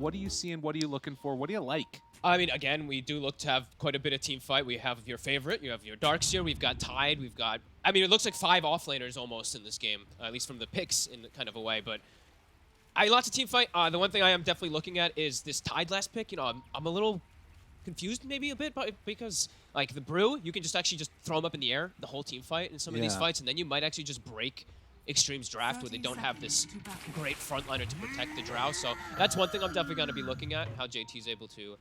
What do you see and what are you looking for? What do you like? I mean, again, we do look to have quite a bit of team fight. We have your favorite. You have your Darkseer. We've got Tide. We've got... I mean, it looks like 5 offlaners almost in this game, at least from the picks in kind of a way. But lots of team fight. The one thing I am definitely looking at is this Tide last pick. You know, I'm a little confused maybe a bit because, like, the Brew, you can just actually just throw them up in the air the whole team fight in some of these fights, and then you might actually just break Xtreme's draft where they don't have this great frontliner to protect the Drow. So that's one thing I'm definitely going to be looking at, how JT's able to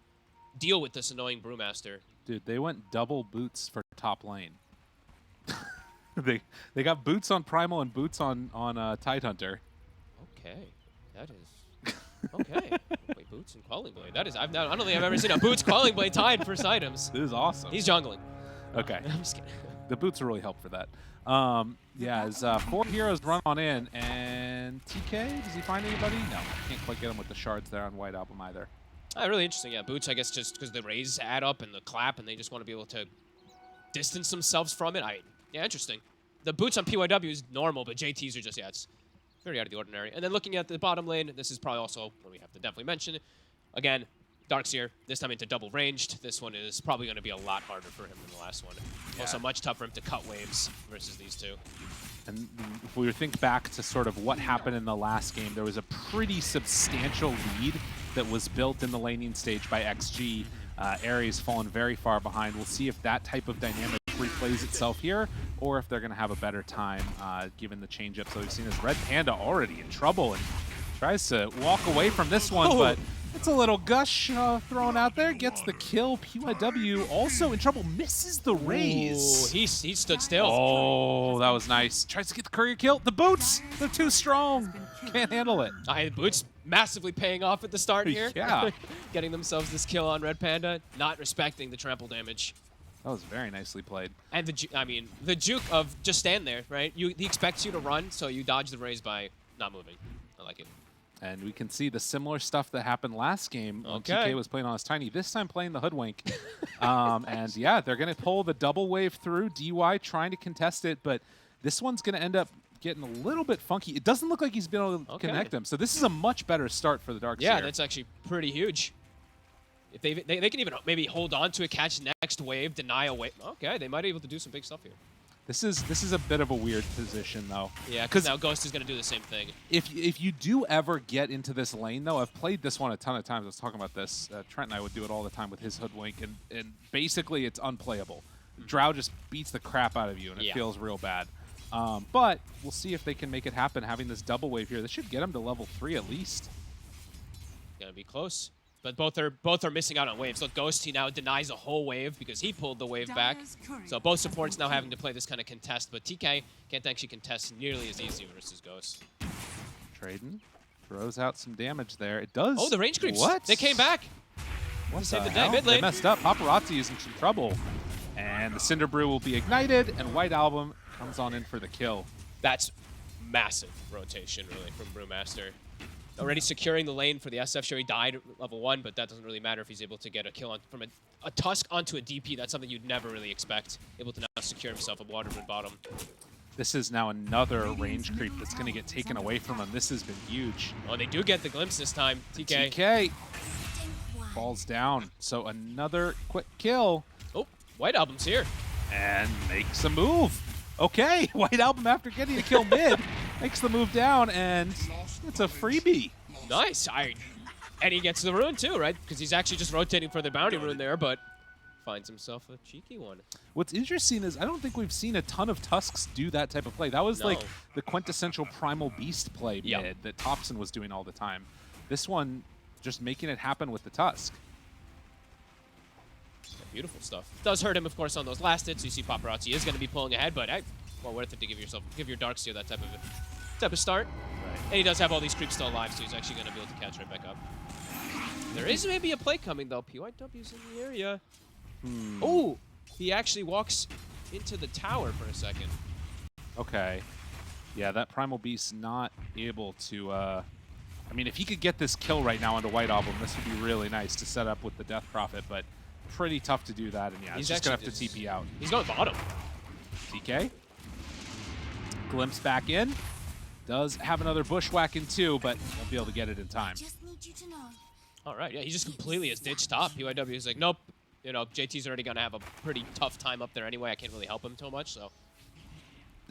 deal with this annoying Brewmaster. Dude, they went double boots for top lane. they got boots on Primal and boots on Tidehunter. Okay, that is okay. Wait, boots and Quelling Blade. That is I don't think I've ever seen a boots Quelling Blade Tide first items. This is awesome. He's jungling. Okay. I'm just kidding. The boots will really help for that. Yeah, as 4 heroes run on in, and TK, does he find anybody? No, can't quite get him with the shards there on White Album either. Really interesting. Yeah, boots, I guess, just because the raise add up and the clap, and they just want to be able to distance themselves from it. Yeah, interesting. The boots on PYW is normal, but JTs are just, yeah, it's very out of the ordinary. And then looking at the bottom lane, this is probably also what we have to definitely mention. Again, Darkseer, this time into double ranged. This one is probably going to be a lot harder for him than the last one. Yeah. Also much tougher for him to cut waves versus these two. And if we think back to sort of what happened in the last game, there was a pretty substantial lead that was built in the laning stage by XG. Aries fallen very far behind. We'll see if that type of dynamic replays itself here, or if they're going to have a better time given the change-up. So we've seen this Red Panda already in trouble and tries to walk away from this one, but it's a little gush thrown out there. Gets the kill. PYW also in trouble. Misses the raise. Ooh, he stood still. Oh, that was nice. Tries to get the courier kill. The boots, they're too strong. Can't handle it. The boots massively paying off at the start here. Yeah. Getting themselves this kill on Red Panda. Not respecting the trample damage. That was very nicely played. And the juke of just stand there, right? He expects you to run, so you dodge the raise by not moving. I like it. And we can see the similar stuff that happened last game when TK was playing on his Tiny, this time playing the Hoodwink. And yeah, they're going to pull the double wave through. DY trying to contest it, but this one's going to end up getting a little bit funky. It doesn't look like he's been able to connect them. So this is a much better start for the Darkseer. Yeah, that's actually pretty huge. If they can even maybe hold on to it, catch next wave, deny a wave. Okay, they might be able to do some big stuff here. This is a bit of a weird position, though. Yeah, because now Ghost is going to do the same thing. If you do ever get into this lane, though, I've played this one a ton of times. I was talking about this. Trent and I would do it all the time with his Hoodwink, and basically it's unplayable. Drow just beats the crap out of you, and it feels real bad. But we'll see if they can make it happen, having this double wave here. This should get him to level 3 at least. Gonna be close. But both are missing out on waves. So Ghost, he now denies a whole wave because he pulled the wave back. So both supports now having to play this kind of contest, but TK can't actually contest nearly as easy versus Ghost. Traden throws out some damage there. It does. Oh, the range creeps. What? They came back. What saved the hell? day. Mid lane. They messed up. Paparazzi is in some trouble. And the Cinder Brew will be ignited, and White Album comes on in for the kill. That's massive rotation, really, from Brewmaster. Already securing the lane for the SF. Sure, he died at level 1, but that doesn't really matter if he's able to get a kill from a Tusk onto a DP. That's something you'd never really expect. Able to now secure himself a Waterman bottom. This is now another range creep that's going to get taken away from him. This has been huge. Oh, they do get the glimpse this time. TK falls down. So another quick kill. Oh, White Album's here. And makes a move. Okay, White Album, after getting a kill mid, makes the move down, and it's a freebie. Nice. And he gets the rune too, right? Because he's actually just rotating for the bounty rune there, but finds himself a cheeky one. What's interesting is I don't think we've seen a ton of Tusks do that type of play. That was like the quintessential Primal Beast play mid that Thompson was doing all the time. This one, just making it happen with the Tusk. Beautiful stuff. Does hurt him, of course, on those last hits. You see Paparazzi is going to be pulling ahead, but well worth it to give your Darkseer that type of start. Right. And he does have all these creeps still alive, so he's actually going to be able to catch right back up. There is maybe a play coming, though. PYW's in the area. Oh, he actually walks into the tower for a second. Okay. Yeah, that Primal Beast not able to... I mean, if he could get this kill right now onto White Album, this would be really nice to set up with the Death Prophet, but pretty tough to do that, and yeah, he's just going to have to TP out. He's going bottom. TK. Glimpse back in. Does have another bushwhack in too, but won't be able to get it in time. All right, yeah, he just completely has ditched top. PYW is like, nope. You know, JT's already gonna have a pretty tough time up there anyway. I can't really help him too much, so.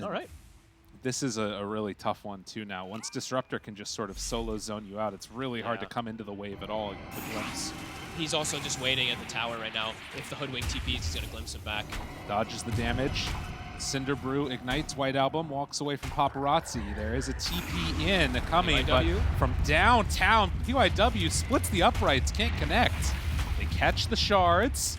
All right. This is a really tough one too now. Once Disruptor can just sort of solo zone you out, it's really hard to come into the wave at all. The glimpse. He's also just waiting at the tower right now. If the Hoodwink TPs, he's gonna glimpse him back. Dodges the damage. Cinder Brew ignites White Album, walks away from Paparazzi. There is a TP in coming, PYW. but from downtown, PYW splits the uprights, can't connect. They catch the shards.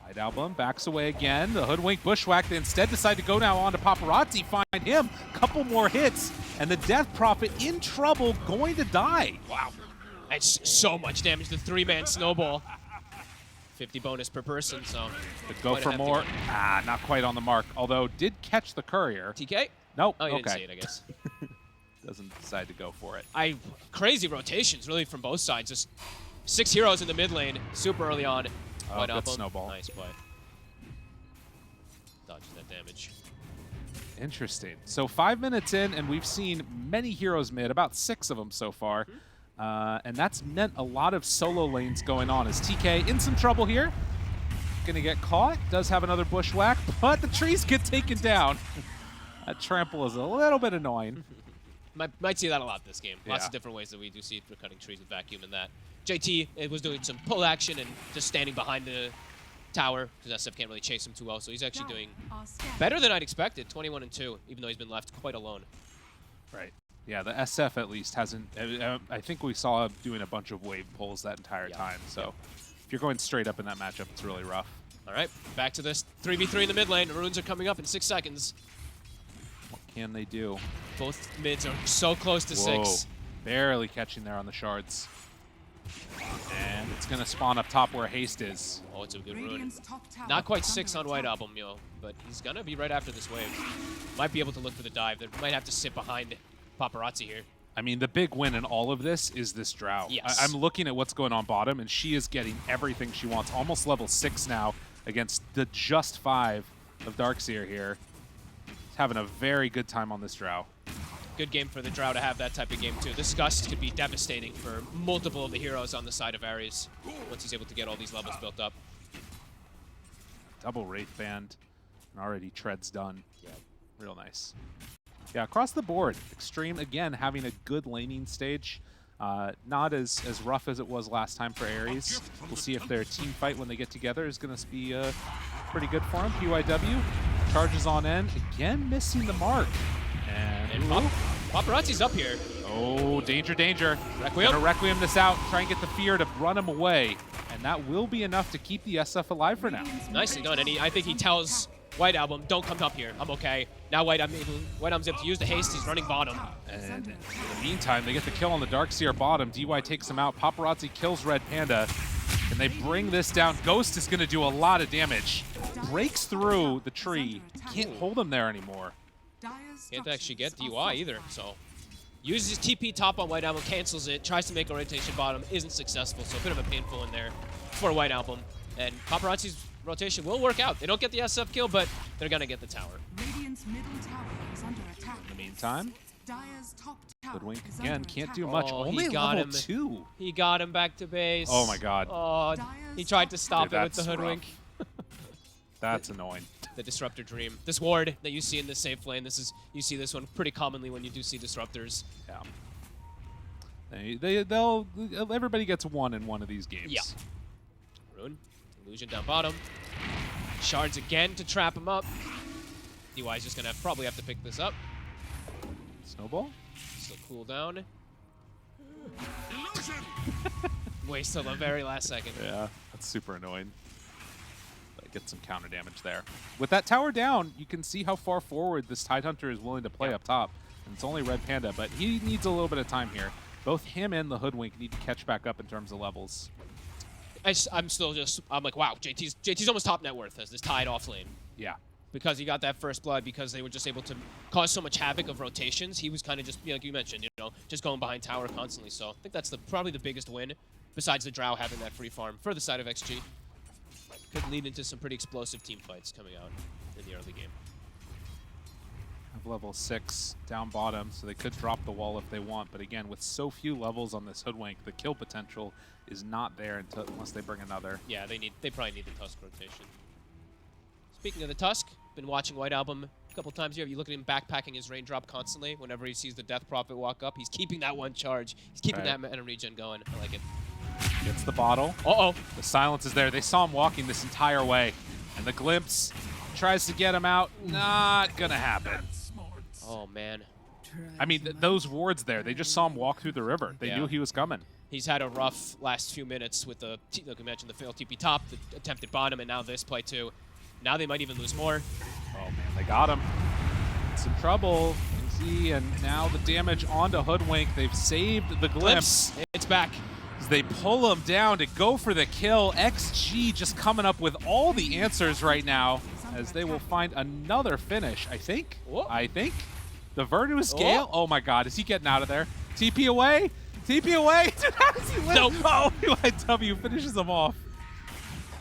White Album backs away again. The Hoodwink Bushwhack, they instead decide to go now on to Paparazzi, find him, couple more hits, and the Death Prophet in trouble, going to die. Wow. That's so much damage. The 3-man snowball. 50 bonus per person, so. But go for more. Not quite on the mark, although did catch the courier. TK? Nope. Oh, you okay. didn't see it, I guess. Doesn't decide to go for it. Crazy rotations, really, from both sides. Just 6 heroes in the mid lane, super early on. White good Album. snowball. Nice play. Dodges that damage. Interesting. So 5 minutes in, and we've seen many heroes mid, about 6 of them so far. And that's meant a lot of solo lanes going on. Is TK in some trouble here? Gonna get caught. Does have another bushwhack, but the trees get taken down. That trample is a little bit annoying. Might see that a lot this game. Lots Yeah. of different ways that we do see it for cutting trees with vacuum and that. JT was doing some pull action and just standing behind the tower because SF can't really chase him too well. So he's actually doing better than I'd expected. 21-2, even though he's been left quite alone. Right. Yeah, the SF at least hasn't. I think we saw him doing a bunch of wave pulls that entire time. So if you're going straight up in that matchup, it's really rough. All right, back to this 3v3 in the mid lane. Runes are coming up in 6 seconds. What can they do? Both mids are so close to 6. Barely catching there on the shards. And it's going to spawn up top where Haste is. Oh, it's a good rune. Not quite 6 on White Album, but he's going to be right after this wave. Might be able to look for the dive. They might have to sit behind Paparazzi here. I mean, the big win in all of this is this Drow. Yes. I'm looking at what's going on bottom, and she is getting everything she wants. Almost level 6 now against the just 5 of Darkseer here. He's having a very good time on this Drow. Good game for the Drow to have that type of game, too. This Gust could be devastating for multiple of the heroes on the side of Aries once he's able to get all these levels built up. Double Wraith Band, and already Tread's done. Yeah, real nice. Yeah, across the board, Xtreme, again, having a good laning stage. Not as rough as it was last time for Aries. We'll see if their team fight when they get together is going to be pretty good for them. PYW charges on end, again missing the mark. And Paparazzi's up here. Oh, danger, danger. Requiem. Gonna Requiem this out, try and get the fear to run him away. And that will be enough to keep the SF alive for now. Nicely done, and I think he tells White Album, don't come up here, I'm okay. Now White Album's able to use the haste, he's running bottom. And in the meantime, they get the kill on the Darkseer bottom. DY takes him out, Paparazzi kills Red Panda. And they bring this down. Ghost is gonna do a lot of damage. Breaks through the tree, can't hold him there anymore. Can't actually get DUI either, so. Uses his TP top on White Album, cancels it, tries to make a rotation bottom, isn't successful, so a bit of a painful in there for White Album. And Paparazzi's rotation will work out. They don't get the SF kill, but they're gonna get the tower. Radiant's middle tower is under attack. In the meantime, Dire's top tower Hoodwink is again, under can't attack. do much. Oh, Only he got level him. 2. He got him back to base. Oh my god. Oh, he tried to stop Dude, it with the that's Hoodwink. That's annoying. The Disruptor Dream. This ward that you see in this safe lane, you see this one pretty commonly when you do see Disruptors. Yeah. Everybody gets one in one of these games. Yeah. Rune. Illusion down bottom. Shards again to trap him up. DY's just gonna probably have to pick this up. Snowball? Still cool down. Waste till the very last second. Yeah, that's super annoying. But get some counter damage there. With that tower down, you can see how far forward this Tidehunter is willing to play up top. And it's only Red Panda, but he needs a little bit of time here. Both him and the Hoodwink need to catch back up in terms of levels. I'm like, wow, JT's almost top net worth as this Tide off lane. Yeah. Because he got that first blood, because they were just able to cause so much havoc of rotations. He was kind of just, like you mentioned, just going behind tower constantly. So I think that's probably the biggest win, besides the Drow having that free farm for the side of XG. Could lead into some pretty explosive team fights coming out in the early game. level 6 down bottom, so they could drop the wall if they want. But again, with so few levels on this Hoodwink, the kill potential is not there unless they bring another. Yeah, they probably need the Tusk rotation. Speaking of the Tusk, been watching White Album a couple times here. You look at him backpacking his raindrop constantly. Whenever he sees the Death Prophet walk up, he's keeping that one charge. He's keeping that mana regen going. I like it. Gets the bottle. Uh-oh. The silence is there. They saw him walking this entire way. And the glimpse tries to get him out. Not gonna happen. Oh, man. I mean, those wards there, they just saw him walk through the river. They knew he was coming. He's had a rough last few minutes with the, like I mentioned, the failed TP top, the attempted bottom, and now this play too. Now they might even lose more. Oh man, they got him. Some trouble. And now the damage onto Hoodwink. They've saved the glimpse. It's back. As they pull him down to go for the kill. XG just coming up with all the answers right now, as they will find another finish, I think. Whoa. I think. The Virtus Gale. Oh my god, is he getting out of there? TP away. TP away. Dude, how does he win? No. Oh, UIW finishes him off.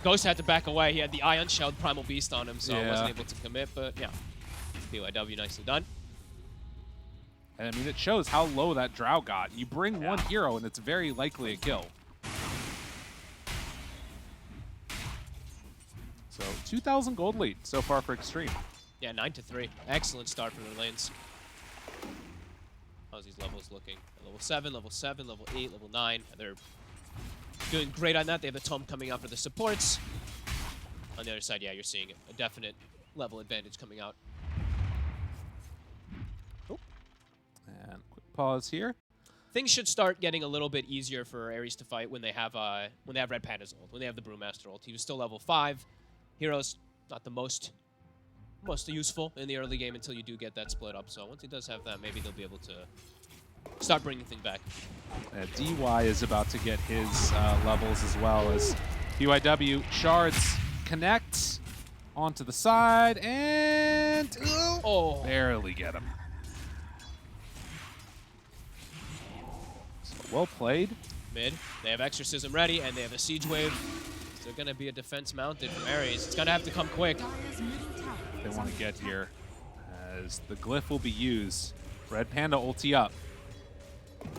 Ghost had to back away. He had the Ion Shelled Primal Beast on him, so wasn't able to commit, but yeah. BYW, nicely done. And I mean, it shows how low that Drow got. You bring one hero, and it's very likely a kill. So, 2,000 gold lead so far for Xtreme. Yeah, 9-3. Excellent start for their lanes. How's these levels looking? Level 7, level 8, level 9. They're doing great on that. They have the Tome coming out for the supports. On the other side, yeah, you're seeing a definite level advantage coming out. Oh. And quick pause here. Things should start getting a little bit easier for Aries to fight when they have Red Panda's ult, when they have the Brewmaster ult. He was still level 5. Hero's not the most useful in the early game until you do get that split up. So once he does have that, maybe they'll be able to start bringing things back. DY is about to get his levels as well, as BYW shards connect onto the side and barely get him. So well played. Mid, they have Exorcism ready, and they have a Siege Wave. Is there going to be a defense mounted from Aries? It's going to have to come quick. They want to get here, as the glyph will be used. Red Panda ulti up.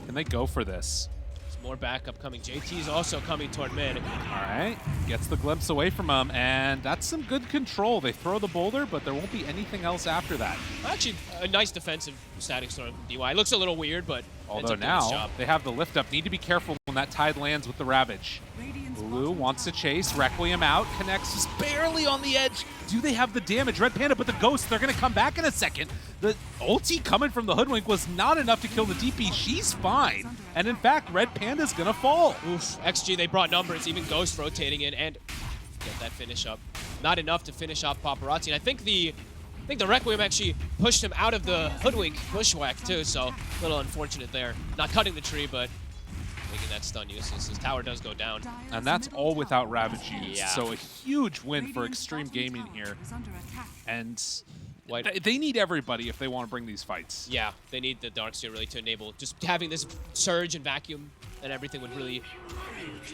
Can they go for this? There's more backup coming. JT's also coming toward mid. All right, gets the glimpse away from him, and that's some good control. They throw the boulder, but there won't be anything else after that. Actually, a nice defensive static storm from DY. It looks a little weird, but although now they have the lift up. Need to be careful when that tide lands with the Ravage. Blue wants to chase. Requiem out. Connects just barely on the edge. Do they have the damage? Red Panda, but the Ghost, they're going to come back in a second. The ulti coming from the Hoodwink was not enough to kill the DP. She's fine. And in fact, Red Panda's going to fall. Oof. XG, they brought numbers. Even Ghost rotating in and get that finish up. Not enough to finish off Paparazzi. And I think the Requiem actually pushed him out of the Hoodwink bushwhack too, so a little unfortunate there. Not cutting the tree, but making that stun useless. His tower does go down. And that's all without Ravage used. Yeah. So a huge win for Xtreme Gaming here. And they need everybody if they want to bring these fights. Yeah, they need the Darkseer really to enable. Just having this surge and vacuum and everything would really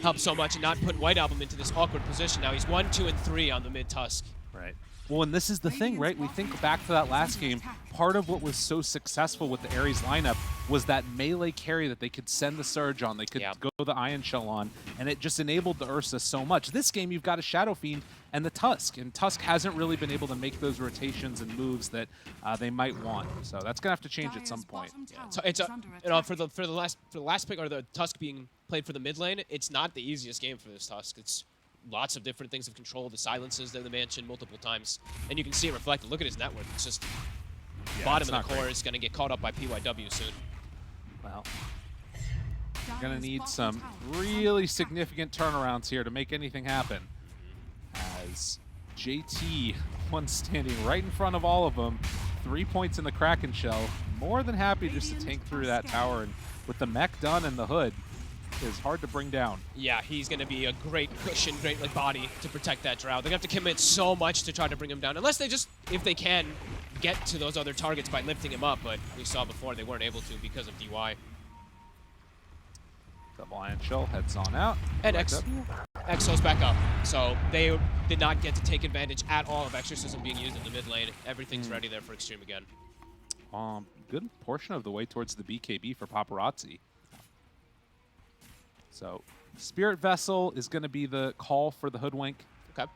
help so much, and not put White Album into this awkward position. Now he's 1, 2, and 3 on the mid-Tusk. Right. Well, and this is the thing, right? We think back to that last game. Part of what was so successful with the Aries lineup was that melee carry that they could send the Surge on. They could go the Ion Shell on, and it just enabled the Ursa so much. This game, you've got a Shadow Fiend and the Tusk, and Tusk hasn't really been able to make those rotations and moves that they might want. So that's gonna have to change at some point. Yeah. For the last pick, or the Tusk being played for the mid lane, it's not the easiest game for this Tusk. It's lots of different things of control, the silences that they mentioned multiple times, and you can see it reflected. Look at his network. It's just bottom of the core is going to get caught up by PYW soon. Well, you're going to need some really significant turnarounds here to make anything happen. As JT, one standing right in front of all of them, 3 points in the Kraken shell, more than happy just to tank through that tower, and with the mech done and the hood, is hard to bring down. Yeah, he's going to be a great cushion, great body to protect that Drow. They're going to have to commit so much to try to bring him down, unless they just, if they can, get to those other targets by lifting him up, but we saw before they weren't able to because of DY. Double Ion Shell heads on out. And Exo's back up, so they did not get to take advantage at all of Exorcism being used in the mid lane. Everything's ready there for Xtreme again. good portion of the way towards the BKB for Paparazzi. So Spirit Vessel is going to be the call for the Hoodwink. Okay.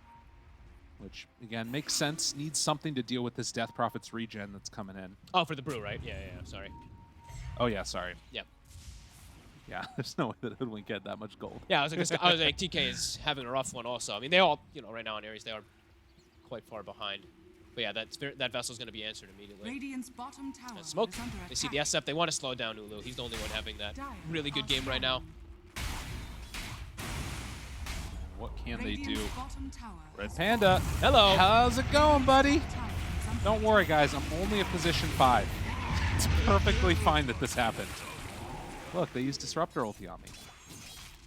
Which, again, makes sense. Needs something to deal with this Death Prophet's regen that's coming in. Oh, for the brew, right? Yeah, sorry. Oh, yeah, sorry. Yeah. Yeah, there's no way that Hoodwink get that much gold. Yeah, I was like, TK is having a rough one also. I mean, they all, right now in Aries, they are quite far behind. But yeah, that vessel's going to be answered immediately. Radiant's bottom tower Smoke. is under They see attack. the SF. They want to slow down Ulu. He's the only one having that really good game right now. What can they do? Radiant's bottom tower Red is Panda. Hello. How's it going, buddy? tower is under Don't worry, guys. I'm only at position 5. It's perfectly fine that this happened. Look, they used Disruptor ulti on me.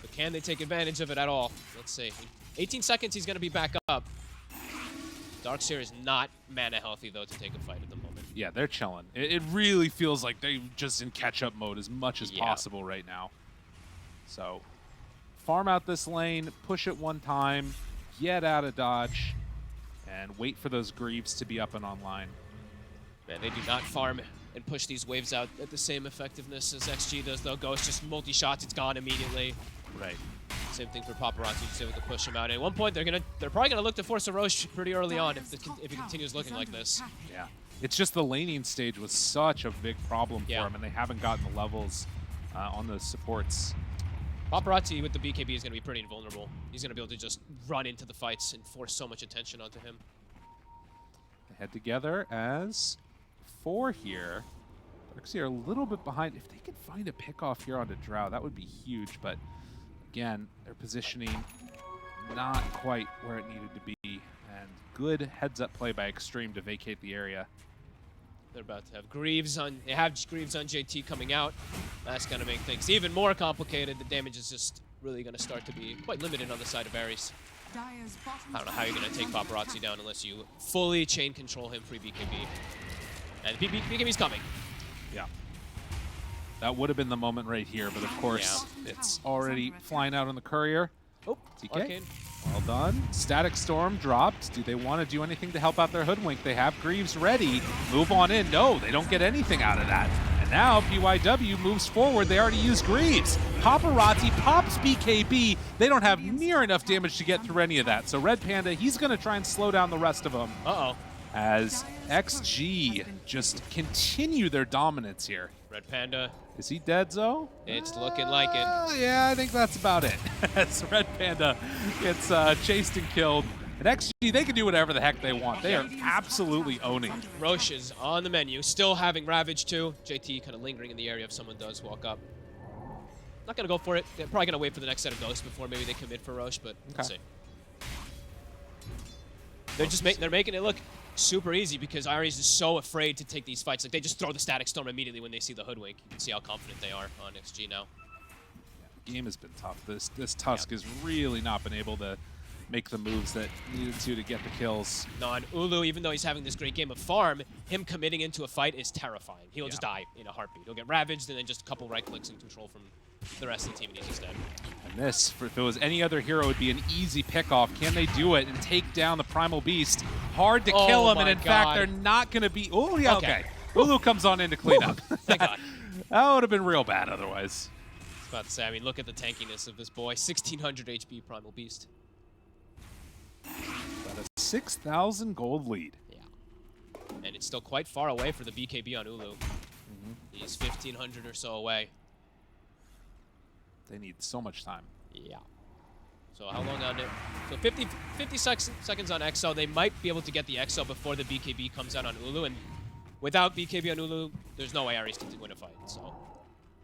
But can they take advantage of it at all? Let's see. 18 seconds, he's going to be back up. Darkseer is not mana healthy, though, to take a fight at the moment. Yeah, they're chilling. It really feels like they're just in catch-up mode as much as possible right now. So, farm out this lane, push it one time, get out of dodge, and wait for those Greaves to be up and online. Man, they do not farm and push these waves out at the same effectiveness as XG does, though. Ghost just multi-shots, it's gone immediately. Right. Same thing for Paparazzi, just able to push him out. And at one point, they're probably gonna look to force a Roche pretty early on if he continues looking like this. Yeah. It's just the laning stage was such a big problem for him, and they haven't gotten the levels on those supports. Paparazzi with the BKB is gonna be pretty invulnerable. He's gonna be able to just run into the fights and force so much attention onto him. They head together as 4 here. Darkseer a little bit behind. If they could find a pick off here onto Drow, that would be huge. But again, their positioning not quite where it needed to be. And good heads-up play by Xtreme to vacate the area. They're about to have Greaves on. They have Greaves on JT coming out. That's gonna make things even more complicated. The damage is just really gonna start to be quite limited on the side of Aries. Dire's bottom I don't know how you're gonna take Paparazzi down unless you fully chain control him free BKB. And BKB's coming. Yeah. That would have been the moment right here, but of course, it's already flying out on the courier. Oh, TK. Arcane. Well done. Static Storm dropped. Do they want to do anything to help out their Hoodwink? They have Greaves ready. Move on in. No, they don't get anything out of that. And now PYW moves forward. They already used Greaves. Paparazzi pops BKB. They don't have near enough damage to get through any of that. So Red Panda, he's going to try and slow down the rest of them. Uh-oh. As XG just continue their dominance here. Red Panda. Is he dead, Zoe? It's looking like it. Yeah, I think that's about it. As Red Panda gets chased and killed. And XG, they can do whatever the heck they want. They are absolutely owning. Roche is on the menu, still having Ravage too. JT kind of lingering in the area if someone does walk up. Not going to go for it. They're probably going to wait for the next set of Ghosts before maybe they commit for Roche, but we'll see. They're making it look super easy because Aries is so afraid to take these fights. Like, they just throw the Static Storm immediately when they see the Hoodwink. You can see how confident they are on XG now. Yeah, the game has been tough. This Tusk has really not been able to make the moves that needed to get the kills. No, and Ulu, even though he's having this great game of farm, him committing into a fight is terrifying. He'll just die in a heartbeat. He'll get ravaged and then just a couple right clicks and control from the rest of the team and he's just dead. And this, if it was any other hero, would be an easy pickoff. Can they do it and take down the Primal Beast? Hard to kill him, and in fact, they're not going to be... Oh, yeah, okay. Ulu comes on in to clean up. Thank God. That would have been real bad otherwise. I was about to say, I mean, look at the tankiness of this boy. 1600 HP Primal Beast. About a 6,000 gold lead. Yeah. And it's still quite far away for the BKB on Ulu. He's 1,500 or so away. They need so much time. Yeah. So how long on it? So 50 seconds on Exo. They might be able to get the Exo before the BKB comes out on Ulu. And without BKB on Ulu, there's no way Aries can win a fight. So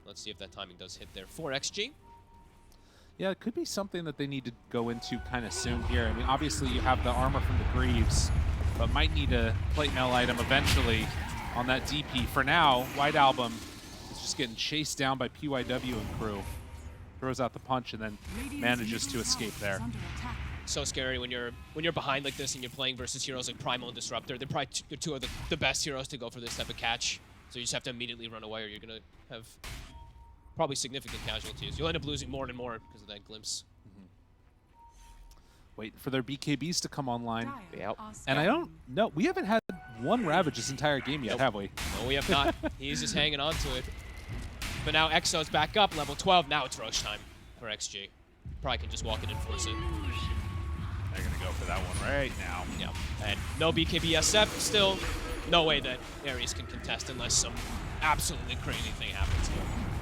let's see if that timing does hit there for XG. Yeah, it could be something that they need to go into kind of soon here. I mean, obviously you have the armor from the Greaves, but might need a plate mail item eventually on that DP. For now, White Album is just getting chased down by PYW and crew. Throws out the punch and then manages to escape there. So scary when you're behind like this and you're playing versus heroes like Primal and Disruptor. They're probably two of the best heroes to go for this type of catch. So you just have to immediately run away or you're going to have probably significant casualties. You'll end up losing more and more because of that glimpse. Waiting for their BKBs to come online. Yep. And I don't know. We haven't had one Ravage this entire game yet, have we? No, we have not. He's just hanging on to it. But now Exo's back up, level 12. Now it's Roche time for XG. Probably can just walk in and force it. They're going to go for that one right now. Yeah, and no BKB SF. Still, no way that Aries can contest unless some absolutely crazy thing happens.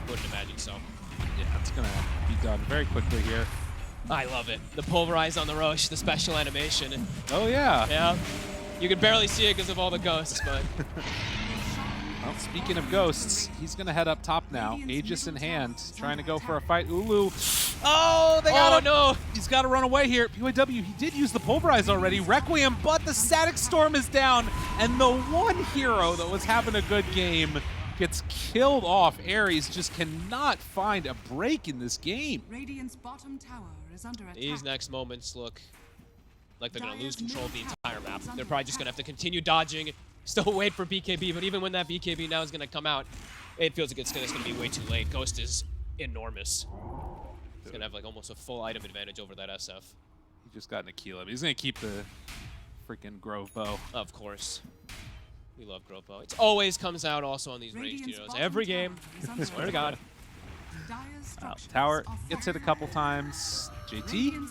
Wouldn't imagine so. Yeah, it's going to be done very quickly here. I love it. The pulverize on the Roche, the special animation. Oh, yeah. Yeah. You can barely see it because of all the ghosts, but... Well, speaking of ghosts, he's going to head up top now. Aegis in hand, trying to go for a fight. Ulu. Oh, they got him. No. He's got to run away here. PYW, he did use the pulverize already. Requiem, but the static storm is down. And the one hero that was having a good game gets killed off. Aries just cannot find a break in this game. Radiant's bottom tower is under attack. These next moments look like they're going to lose control of the entire map. They're probably just going to have to continue dodging, still wait for BKB, but even when that BKB now is going to come out, it feels like it's going to be way too late. Ghost is enormous. He's going to have like almost a full item advantage over that SF. He just got an Aquila. He's going to keep the freaking Grove Bow. Of course. We love Grove Bow. It always comes out also on these ranged heroes. Every game. I swear to God. Tower gets hit a couple times. JT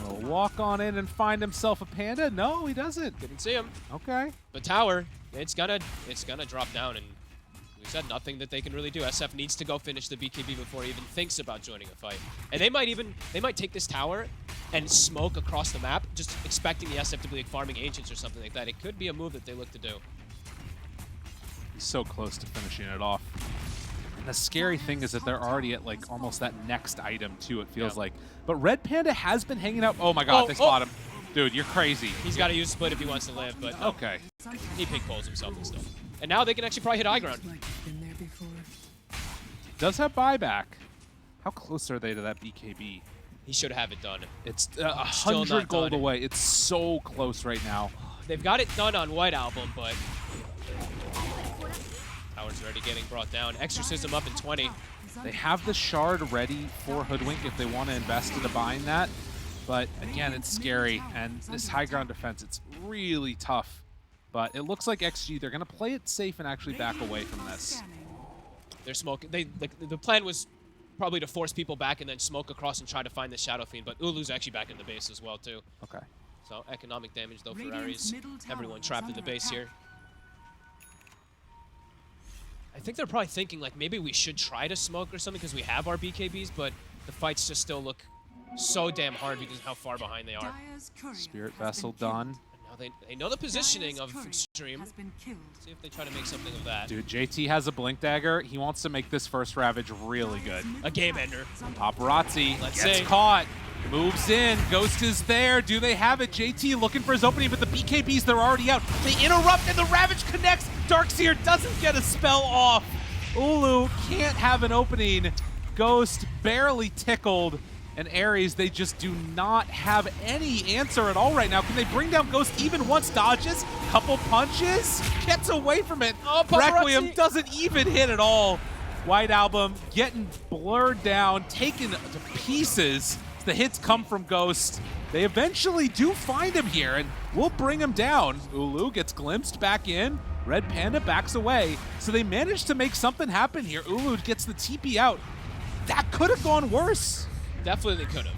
will walk on in and find himself a panda. No, he doesn't. Didn't see him. Okay. But Tower, it's gonna drop down, and we said nothing that they can really do. SF needs to go finish the BKB before he even thinks about joining a fight. And they might take this tower and smoke across the map, just expecting the SF to be like farming ancients or something like that. It could be a move that they look to do. He's so close to finishing it off. And the scary thing is that they're already at like almost that next item too, it feels like. But Red Panda has been hanging out. Oh my god, they spot him. Dude, you're crazy. He's got to use split if he wants to live, but no. Okay. He pink pulls himself and stuff. And now they can actually probably hit high ground. Does have buyback. How close are they to that BKB? He should have it done. It's 100 gold away. It's so close right now. They've got it done on White Album, but Tower's already getting brought down. Exorcism up in 20. They have the shard ready for Hoodwink if they want to invest into buying that. But again, it's scary. And this high ground defense, it's really tough. But it looks like XG, they're going to play it safe and actually back away from this. They're smoking. The plan was probably to force people back and then smoke across and try to find the Shadow Fiend. But Ulu's actually back in the base as well, too. Okay. So economic damage, though, for Aries. Everyone trapped in the base here. I think they're probably thinking, like, maybe we should try to smoke or something because we have our BKBs, but the fights just still look so damn hard because of how far behind they are. Spirit Vessel done. And now they know the positioning of Xtreme. See if they try to make something of that. Dude, JT has a Blink Dagger. He wants to make this first Ravage really good. A game ender. Paparazzi Let's gets see. caught. Moves in. Ghost is there. Do they have it? JT looking for his opening, but the BKBs, they're already out. They interrupt, and the Ravage connects. Darkseer doesn't get a spell off. Ulu can't have an opening. Ghost barely tickled. And Aries, they just do not have any answer at all right now. Can they bring down Ghost even once? Dodges, couple punches, gets away from it. Oh, Requiem doesn't even hit at all. White Album getting blurred down, taken to pieces. The hits come from Ghost. They eventually do find him here, and we'll bring him down. Ulu gets glimpsed back in. Red Panda backs away. So they managed to make something happen here. Ulu gets the TP out. That could have gone worse. Definitely could have.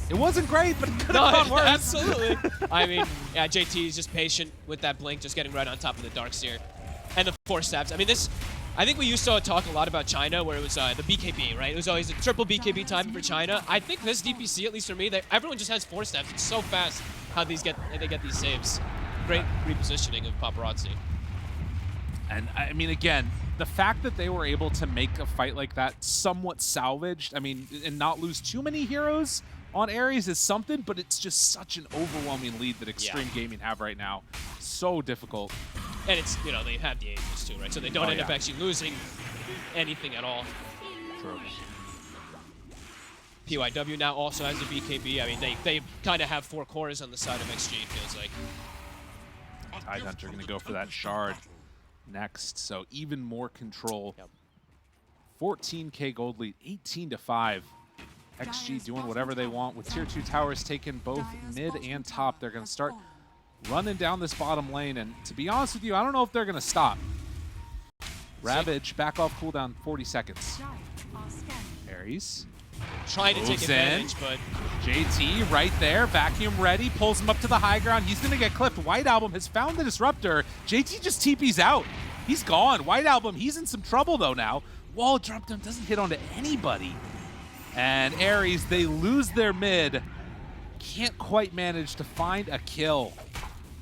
It wasn't great, but it could have gone worse. Absolutely. I mean, yeah, JT is just patient with that blink, just getting right on top of the Darkseer. And the 4 stabs. I mean, I think we used to talk a lot about China, where it was the BKB, right? It was always a triple BKB time for China. I think this DPC, at least for me, everyone just has 4 stabs. It's so fast how they get these saves. Great repositioning of Paparazzi. And I mean, again, the fact that they were able to make a fight like that somewhat salvaged, I mean, and not lose too many heroes on Aries is something, but it's just such an overwhelming lead that Xtreme Gaming have right now. So difficult. And it's, you know, they have the Aegis too, right? So they don't end up actually losing anything at all. True. PYW now also has a BKB. I mean, they kind of have 4 cores on the side of XG, it feels like. Tidehunter going to go for that shard next, so even more control. Yep. 14k gold lead, 18-5. XG doing whatever they want with tier 2 towers taking both mid and top. They're going to start running down this bottom lane. And to be honest with you, I don't know if they're going to stop. Ravage, back off cooldown 40 seconds. Aries. Trying to take Moves in. advantage, but JT right there, vacuum ready, pulls him up to the high ground. He's going to get clipped. White Album has found the disruptor. JT just TP's out. He's gone. White Album, he's in some trouble though now. Wall dropped him, doesn't hit onto anybody. And Aries, they lose their mid. Can't quite manage to find a kill.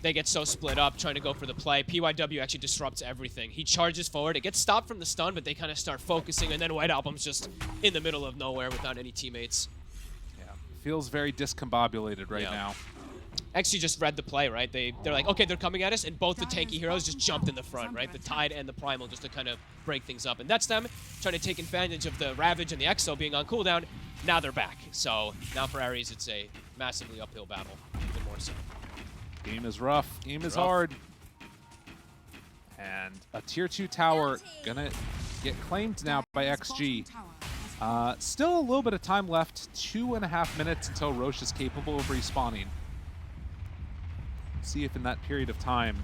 they get so split up trying to go for the play. PYW actually disrupts everything. He charges forward. It gets stopped from the stun, but they kind of start focusing, and then White Album's just in the middle of nowhere without any teammates. Yeah, feels very discombobulated right now. XG just read the play, right? They're like, okay, they're coming at us, and both the tanky heroes just jumped in the front, right? The Tide and the Primal just to kind of break things up. And that's them trying to take advantage of the Ravage and the Exo being on cooldown. Now they're back. So now for Aries, it's a massively uphill battle, even more so. Game is rough. Game is hard. And a tier 2 tower gonna get claimed now by XG. Still a little bit of time left. 2.5 minutes until Roche is capable of respawning. See if in that period of time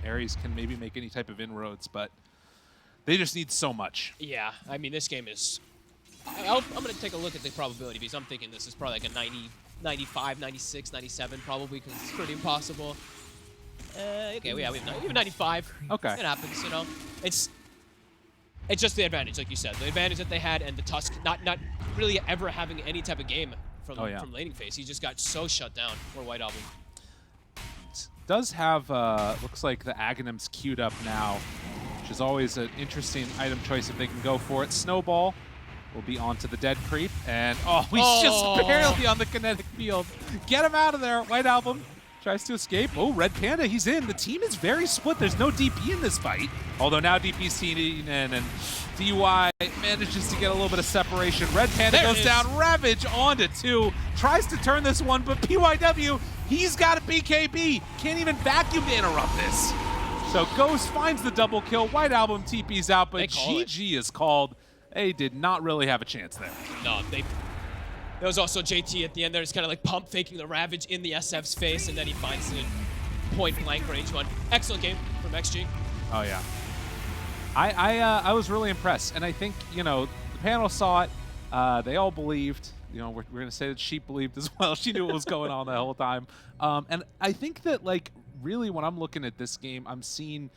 Aries can maybe make any type of inroads, but they just need so much. Yeah, I mean, this game is... I'm going to take a look at the probability because I'm thinking this is probably like a 90, 95, 96, 97 probably because it's pretty impossible. Okay, we have even 95. Okay. It happens, you know. It's just the advantage, like you said. The advantage that they had and the Tusk not really ever having any type of game from laning phase. He just got so shut down for White Album. Does have, looks like the Aghanims queued up now, which is always an interesting item choice if they can go for it. Snowball will be onto the dead creep, and he's just barely on the kinetic field. Get him out of there. White Album tries to escape. Oh, Red Panda, he's in. The team is very split. There's no DP in this fight, although now DPC in, and DUI manages to get a little bit of separation. Red Panda goes down. Ravage onto 2, tries to turn this one, but PYW, he's got a BKB. Can't even vacuum to interrupt this. So Ghost finds the double kill. White Album TP's out, but GG is called. They did not really have a chance there. No, there was also JT at the end there. It's kind of like pump faking the Ravage in the SF's face, and then he finds it in point blank range one. Excellent game from XG. Oh yeah. I was really impressed, and I think, you know, the panel saw it. They all believed. You know, we're gonna say that she believed as well. She knew what was going on the whole time. And I think that, like, really when I'm looking at this game, I'm seeing